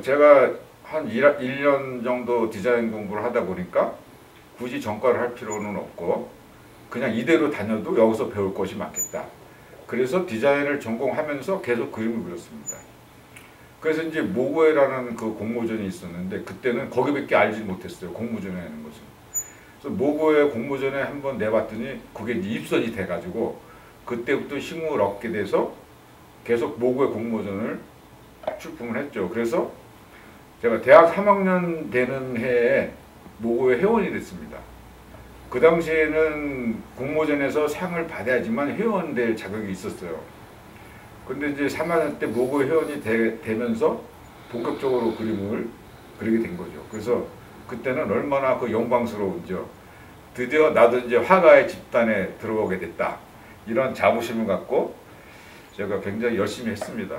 제가 한 1년 정도 디자인 공부를 하다 보니까 굳이 전과를 할 필요는 없고 그냥 이대로 다녀도 여기서 배울 것이 많겠다. 그래서 디자인을 전공하면서 계속 그림을 그렸습니다. 그래서 이제 모고회라는 그 공모전이 있었는데 그때는 거기밖에 알지 못했어요. 공모전에 하는 것은. 그래서 모고회 공모전에 한번 내봤더니 그게 이제 입선이 돼가지고 그때부터 힘을 얻게 돼서 계속 모고회 공모전을 출품을 했죠. 그래서 제가 대학 3학년 되는 해에 모고회 회원이 됐습니다. 그 당시에는 공모전에서 상을 받아야지만 회원 될 자격이 있었어요. 근데 이제 3학년 때 모고회 회원이 되면서 본격적으로 그림을 그리게 된 거죠. 그래서 그때는 얼마나 그 영광스러운지요. 드디어 나도 이제 화가의 집단에 들어오게 됐다. 이런 자부심을 갖고 제가 굉장히 열심히 했습니다.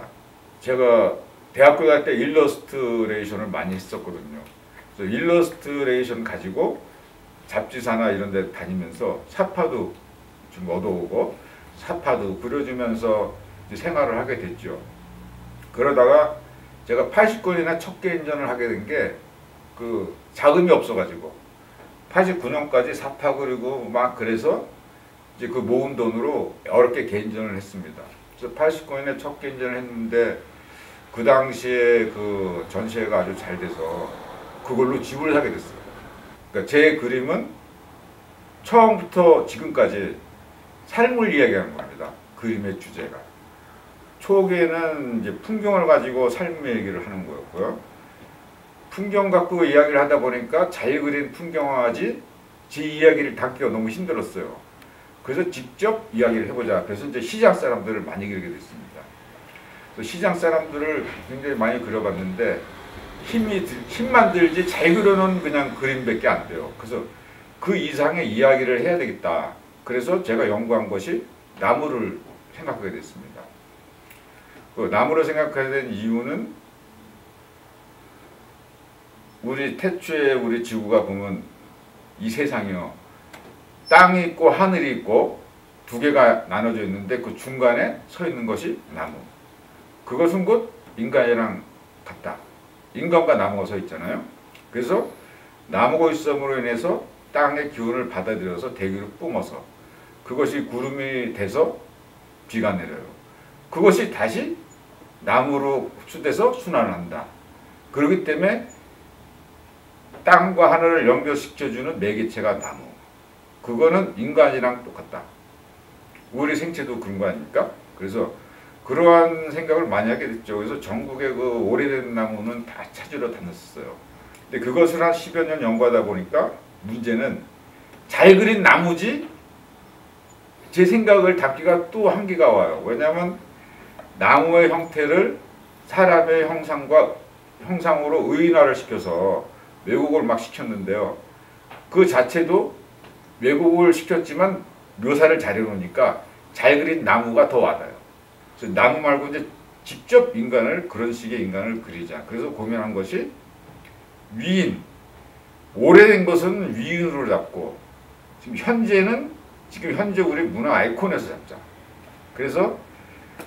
제가 대학교 갈 때 일러스트레이션을 많이 했었거든요. 그래서 일러스트레이션 가지고 잡지사나 이런 데 다니면서 사파도 좀 얻어오고 사파도 그려주면서 생활을 하게 됐죠. 그러다가 제가 80권이나 첫 개인전을 하게 된 게 그 자금이 없어가지고 89년까지 사파 그리고 막 그래서 이제 그 모은 돈으로 어렵게 개인전을 했습니다. 그래서 80권이나 첫 개인전을 했는데 그 당시에 그 전시회가 아주 잘 돼서 그걸로 집을 사게 됐어요. 그러니까 제 그림은 처음부터 지금까지 삶을 이야기하는 겁니다. 그림의 주제가. 초기에는 이제 풍경을 가지고 삶의 얘기를 하는 거였고요. 풍경 갖고 이야기를 하다 보니까 잘 그린 풍경화지 제 이야기를 담기가 너무 힘들었어요. 그래서 직접 이야기를 해보자. 그래서 이제 시장 사람들을 많이 그리게 됐습니다. 시장 사람들을 굉장히 많이 그려봤는데 힘만 들지 잘 그려놓은 그냥 그림밖에 안 돼요. 그래서 그 이상의 이야기를 해야 되겠다. 그래서 제가 연구한 것이 나무를 생각하게 됐습니다. 그 나무를 생각하게 된 이유는 우리 태초에 우리 지구가 보면 이 세상이요. 땅이 있고 하늘이 있고 두 개가 나눠져 있는데 그 중간에 서 있는 것이 나무. 그것은 곧 인간이랑 같다. 인간과 나무가 서 있잖아요. 그래서 나무가 있음으로 인해서 땅의 기운을 받아들여서 대기를 뿜어서 그것이 구름이 돼서 비가 내려요. 그것이 다시 나무로 흡수돼서 순환한다. 그렇기 때문에 땅과 하늘을 연결시켜주는 매개체가 나무. 그거는 인간이랑 똑같다. 우리 생체도 그런 거 아닙니까? 그래서 그러한 생각을 많이 하게 됐죠. 그래서 전국의 그 오래된 나무는 다 찾으러 다녔어요. 근데 그것을 한 10여 년 연구하다 보니까 문제는 잘 그린 나무지 제 생각을 담기가 또 한계가 와요. 왜냐하면 나무의 형태를 사람의 형상으로 의인화를 시켜서 왜곡을 막 시켰는데요. 그 자체도 왜곡을 시켰지만 묘사를 잘해놓으니까 잘 그린 나무가 더 와닿아요. 그래서 나무 말고 이제 직접 그런 식의 인간을 그리자. 그래서 고민한 것이 위인. 오래된 것은 위인으로 잡고 지금 현재 우리 문화 아이콘에서 잡자. 그래서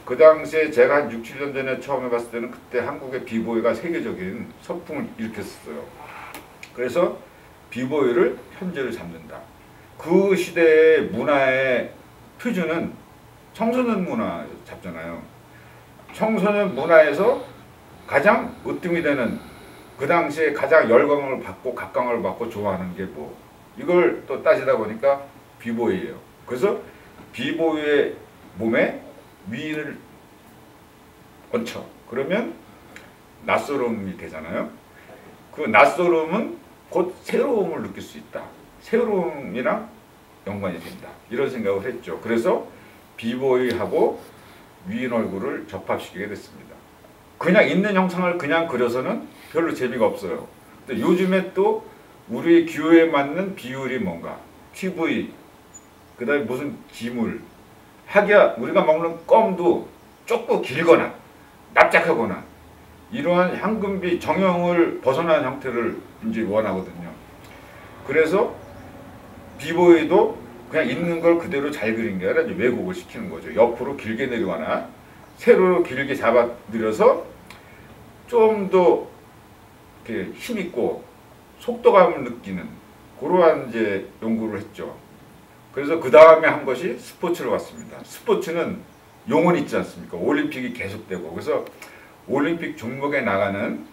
그 당시에 제가 한 6, 7년 전에 처음 해봤을 때는 그때 한국의 비보이가 세계적인 선풍을 일으켰어요. 그래서 비보이를 현재를 잡는다. 그 시대의 문화의 표준은 청소년 문화 잡잖아요. 청소년 문화에서 가장 으뜸이 되는 그 당시에 가장 열광을 받고 각광을 받고 좋아하는 게 뭐 이걸 또 따지다 보니까 비보이예요. 그래서 비보이의 몸에 위인을 얹혀. 그러면 낯설음이 되잖아요. 그 낯설음은 곧 새로움을 느낄 수 있다. 새로움이랑 연관이 된다. 이런 생각을 했죠. 그래서 비보이하고 위인 얼굴을 접합시키게 됐습니다. 그냥 있는 형상을 그냥 그려서는 별로 재미가 없어요. 근데 요즘에 또 우리의 기호에 맞는 비율이 뭔가 TV, 그 다음에 무슨 기물, 하기야 우리가 먹는 껌도 좁고 길거나 납작하거나 이러한 황금비 정형을 벗어난 형태를 이제 원하거든요. 그래서 비보이도 그냥 있는 걸 그대로 잘 그린 게 아니라 왜곡을 시키는 거죠. 옆으로 길게 내리거나 세로로 길게 잡아들여서 좀 더 이렇게 힘 있고 속도감을 느끼는 그러한 이제 연구를 했죠. 그래서 그 다음에 한 것이 스포츠로 왔습니다. 스포츠는 용어는 있지 않습니까? 올림픽이 계속되고 그래서 올림픽 종목에 나가는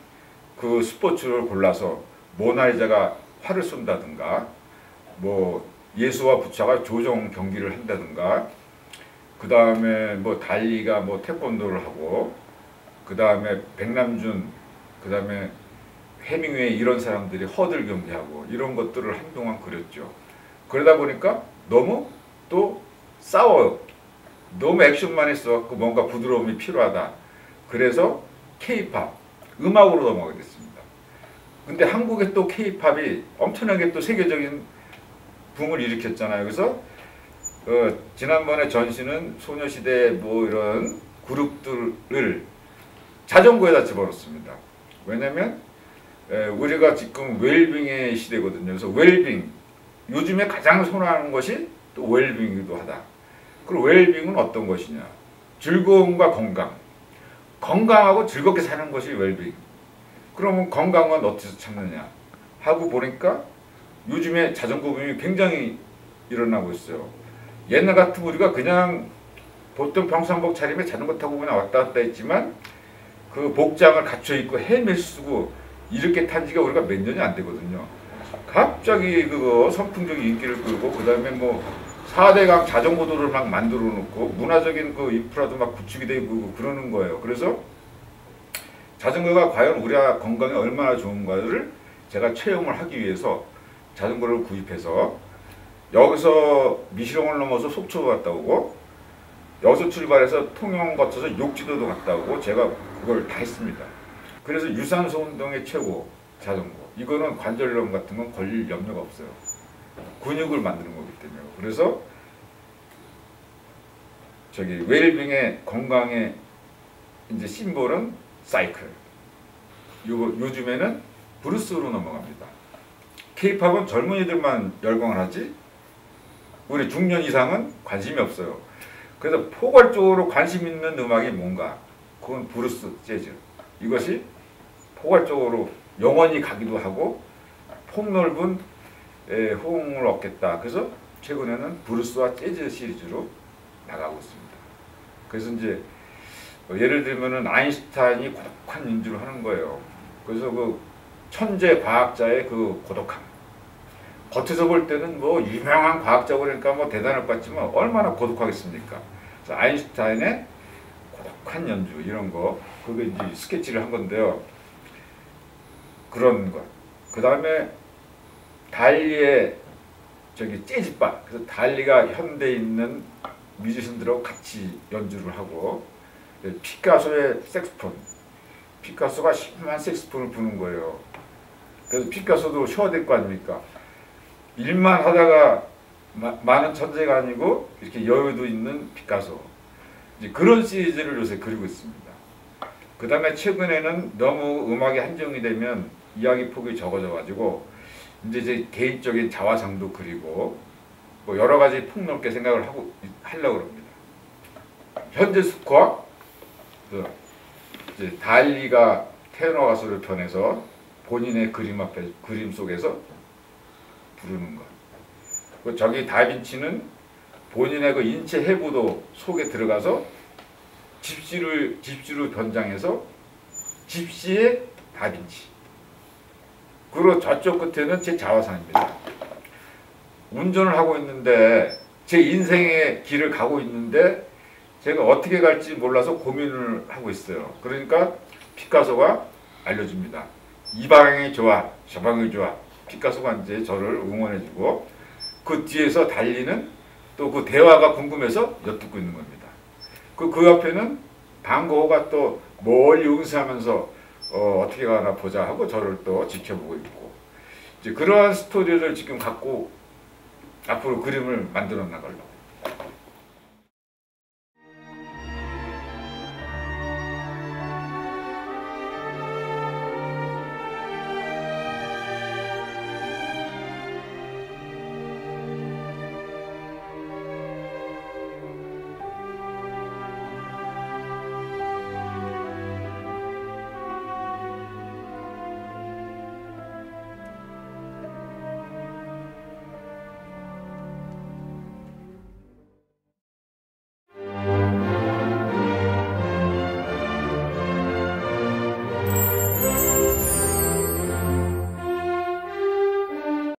그 스포츠를 골라서 모나리자가 활을 쏜다든가 뭐 예수와 부처가 조정 경기를 한다든가 그 다음에 뭐 달리가 뭐 태권도를 하고 그 다음에 백남준 그 다음에 해밍웨이 이런 사람들이 허들 경기하고 이런 것들을 한동안 그렸죠. 그러다 보니까 너무 또 싸워요. 너무 액션만 했어. 뭔가 부드러움이 필요하다. 그래서 K-팝 음악으로 넘어가게 됐습니다. 근데 한국에 또 K-팝이 엄청나게 또 세계적인 붐을 일으켰잖아요. 그래서 지난번에 전시는 소녀시대 뭐 이런 그룹들을 자전거에다 집어넣습니다. 왜냐면 우리가 지금 웰빙의 시대거든요. 그래서 웰빙 요즘에 가장 선호하는 것이 또 웰빙이기도 하다. 그리고 웰빙은 어떤 것이냐? 즐거움과 건강. 건강하고 즐겁게 사는 것이 웰빙. 그러면 건강은 어디서 찾느냐? 하고 보니까 요즘에 자전거 붐이 굉장히 일어나고 있어요. 옛날 같으면 우리가 그냥 보통 평상복 차림에 자전거 타고 그냥 왔다 갔다 했지만 그 복장을 갖춰 입고 헬멧 쓰고 이렇게 탄 지가 우리가 몇 년이 안 되거든요. 갑자기 그거 선풍적인 인기를 끌고 그 다음에 뭐 4대강 자전거도를 막 만들어 놓고 문화적인 그 인프라도 막 구축이 되고 그러는 거예요. 그래서 자전거가 과연 우리 건강에 얼마나 좋은가를 제가 체험을 하기 위해서 자전거를 구입해서 여기서 미시령을 넘어서 속초 갔다 오고 여기서 출발해서 통영 거쳐서 욕지도도 갔다 오고 제가 그걸 다 했습니다. 그래서 유산소 운동의 최고 자전거. 이거는 관절염 같은 건 걸릴 염려가 없어요. 근육을 만드는 거기 때문에. 그래서 저기 웰빙의 건강의 이제 심볼은 사이클. 요즘에는 브루스로 넘어갑니다. K-팝은 젊은이들만 열광을 하지 우리 중년 이상은 관심이 없어요. 그래서 포괄적으로 관심 있는 음악이 뭔가? 그건 브루스, 재즈. 이것이 포괄적으로 영원히 가기도 하고 폭넓은 호응을 얻겠다. 그래서 최근에는 브루스와 재즈 시리즈로 나가고 있습니다. 그래서 이제 예를 들면은 아인슈타인이 고독한 연주를 하는 거예요. 그래서 그 천재 과학자의 그 고독함. 겉에서 볼 때는 뭐 유명한 과학자고 그러니까 뭐 대단할 것 같지만 얼마나 고독하겠습니까? 그래서 아인슈타인의 고독한 연주 이런 거 그게 이제 스케치를 한 건데요. 그런 것. 그 다음에 달리의 저기 재즈바. 그래서 달리가 현대에 있는 뮤지션들하고 같이 연주를 하고 피카소의 색스폰. 피카소가 심한 색스폰을 부는 거예요. 그래서 피카소도 쉬어야 될 거 아닙니까? 일만 하다가 많은 천재가 아니고 이렇게 여유도 있는 피카소. 이제 그런 시리즈를 요새 그리고 있습니다. 그 다음에 최근에는 너무 음악이 한정이 되면 이야기 폭이 적어져 가지고 이제 제 개인적인 자화상도 그리고 뭐 여러 가지 폭넓게 생각을 하려고 합니다. 현재 스코어 이제 달리가 테너 가수를 변해서 본인의 그림 속에서 부르는 것. 저기 다빈치는 본인의 그 인체 해부도 속에 들어가서 집시를 변장해서 집시의 다빈치. 그리고 저쪽 끝에는 제 자화상입니다. 운전을 하고 있는데 제 인생의 길을 가고 있는데 제가 어떻게 갈지 몰라서 고민을 하고 있어요. 그러니까 피카소가 알려줍니다. 이 방향이 좋아, 저 방향이 좋아. 피카소가 이제 저를 응원해주고 그 뒤에서 달리는 또 그 대화가 궁금해서 엿듣고 있는 겁니다. 그 옆에는 방고가 또 멀리 응시하면서 어떻게 가나 보자 하고 저를 또 지켜보고 있고 이제 그러한 스토리를 지금 갖고 앞으로 그림을 만들어 나가려고.